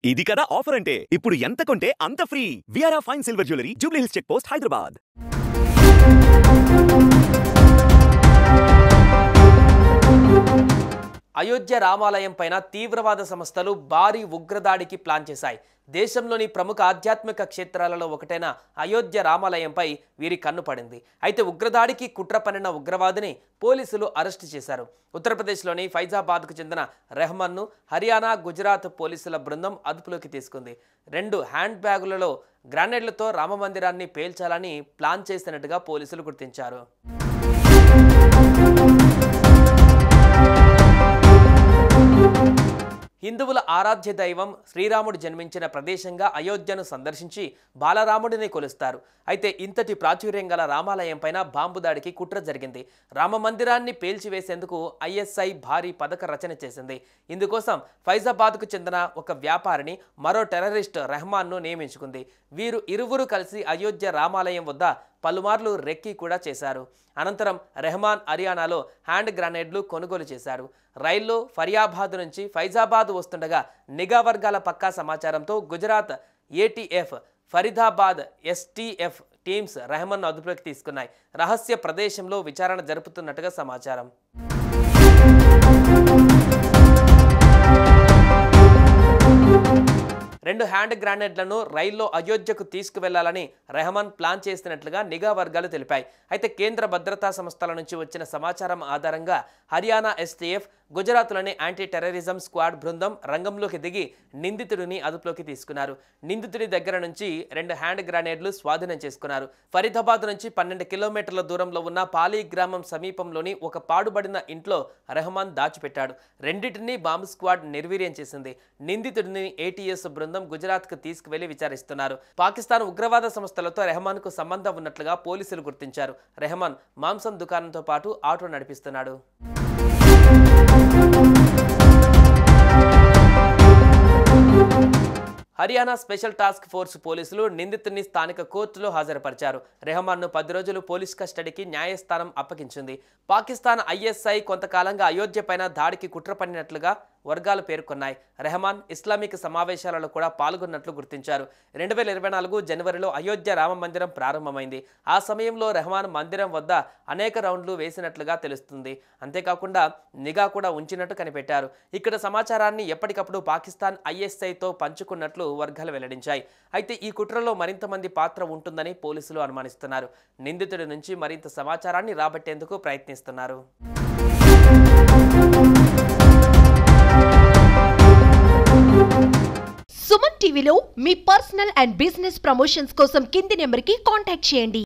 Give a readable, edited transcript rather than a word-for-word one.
ఇది కదా ఆఫర్ అంటే ఇప్పుడు ఎంత కొంటే అంత ఫ్రీ విఆర్ఆ fine silver jewellery Jubilee Hills check post Hyderabad. Ayodhya రామాలయం పైన తీవ్రవాద సంస్థలు భారీ ఉగ్రదాడికి ప్లాన్ చేశాయి. దేశంలోని ప్రముఖ ఆధ్యాత్మిక క్షేత్రాలలో ఒకటైన అయోధ్య రామాలయంపై వీరి కన్ను పడింది. అయితే ఉగ్రదాడికి కుట్ర పన్నిన ఉగ్రవాదిని పోలీసులు అరెస్టు చేశారు. ఉత్తరప్రదేశ్లోని ఫైజాబాద్కు చెందిన రెహమాన్ను హర్యానా, గుజరాత్ పోలీసుల బృందం అదుపులోకి తీసుకుంది. 2 హ్యాండ్ బ్యాగులలో గ్రానైడ్లతో రామమందిరాన్ని పేల్చాలని ప్లాన్ చేసినట్టుగా పోలీసులు గుర్తించారు. హిందువుల ఆరాధ్య దైవం శ్రీరాముడు జన్మించిన ప్రదేశంగా అయోధ్యను సందర్శించి బాలరాముడిని కొలుస్తారు. అయితే ఇంతటి ప్రాచుర్యం గల రామాలయం పైన బాంబు దాడికి కుట్ర జరిగింది. రామ మందిరాన్ని పేల్చివేసేందుకు ఐఎస్ఐ భారీ పథక రచన చేసింది. ఇందుకోసం ఫైజాబాద్కు చెందిన ఒక వ్యాపారిని, మరో టెర్రరిస్ట్ రెహమాన్ను నియమించుకుంది. వీరు ఇరువురు కలిసి అయోధ్య రామాలయం వద్ద పలుమార్లు రెక్కీ కూడా చేశారు. అనంతరం రెహమాన్ హర్యానాలో హ్యాండ్ గ్రానైడ్లు కొనుగోలు చేశారు. రైల్లో ఫరియాబాద్ నుంచి ఫైజాబాద్ వస్తుండగా నిఘా వర్గాల పక్కా సమాచారంతో Gujarat ATF, Faridabad STF teams రెహమాన్ను అదుపులోకి తీసుకున్నాయి. రహస్య ప్రదేశంలో విచారణ జరుపుతున్నట్టుగా సమాచారం. రెండు హ్యాండ్ గ్రానైడ్లను రైల్లో అయోధ్యకు తీసుకువెళ్లాలని రెహమాన్ ప్లాన్ చేసినట్లుగా నిఘా వర్గాలు తెలిపాయి. అయితే కేంద్ర భద్రతా సంస్థల నుంచి వచ్చిన సమాచారం ఆధారంగా హర్యానా ఎస్టీఎఫ్, గుజరాత్లోని యాంటీ టెర్రరిజం స్క్వాడ్ బృందం రంగంలోకి దిగి నిందితుడిని అదుపులోకి తీసుకున్నారు. నిందితుడి దగ్గర నుంచి 2 హ్యాండ్ గ్రానైడ్లు స్వాధీనం చేసుకున్నారు. ఫరీదాబాద్ నుంచి 12 కిలోమీటర్ల దూరంలో ఉన్న పాలీ గ్రామం సమీపంలోని ఒక పాడుబడిన ఇంట్లో రెహమాన్ దాచిపెట్టాడు. రెండింటినీ బాంబు స్క్వాడ్ నిర్వీర్యం చేసింది. నిందితుడిని ఏటీఎస్ బృందం గుజరాత్కు తీసుకువెళ్లి విచారిస్తున్నారు. పాకిస్తాన్ ఉగ్రవాద సంస్థలతో రెహమాన్కు సంబంధం ఉన్నట్లుగా పోలీసులు గుర్తించారు. రెహమాన్ మాంసం దుకాణంతో పాటు ఆటో నడిపిస్తున్నాడు. హర్యానా స్పెషల్ టాస్క్ ఫోర్స్ పోలీసులు నిందితుడిని స్థానిక కోర్టులో హాజరుపరిచారు. రెహమాన్ను 10 రోజులు పోలీస్ కస్టడీకి న్యాయస్థానం అప్పగించింది. పాకిస్తాన్ ఐఎస్ఐ కొంతకాలంగా అయోధ్య పైన దాడికి కుట్ర పన్నినట్లుగా వర్గాలు పేర్కొన్నాయి. రెహమాన్ ఇస్లామిక్ సమావేశాలలో కూడా పాల్గొన్నట్లు గుర్తించారు. 2024 జనవరిలో అయోధ్య రామ మందిరం ప్రారంభమైంది. ఆ సమయంలో రెహమాన్ మందిరం వద్ద అనేక రౌండ్లు వేసినట్లుగా తెలుస్తుంది. అంతేకాకుండా నిఘా కూడా ఉంచినట్టు కనిపెట్టారు. ఇక్కడ సమాచారాన్ని ఎప్పటికప్పుడు పాకిస్తాన్ ఐఎస్ఐతో పంచుకున్నట్లు వర్గాలు వెల్లడించాయి. అయితే ఈ కుట్రలో మరింత మంది పాత్ర ఉంటుందని పోలీసులు అనుమానిస్తున్నారు. నిందితుడి నుంచి మరింత సమాచారాన్ని రాబట్టేందుకు ప్రయత్నిస్తున్నారు. సుమన్ టీవీలో మీ పర్సనల్ అండ్ బిజినెస్ ప్రమోషన్స్ కోసం కింది నెంబర్కి కాంటాక్ట్ చేయండి.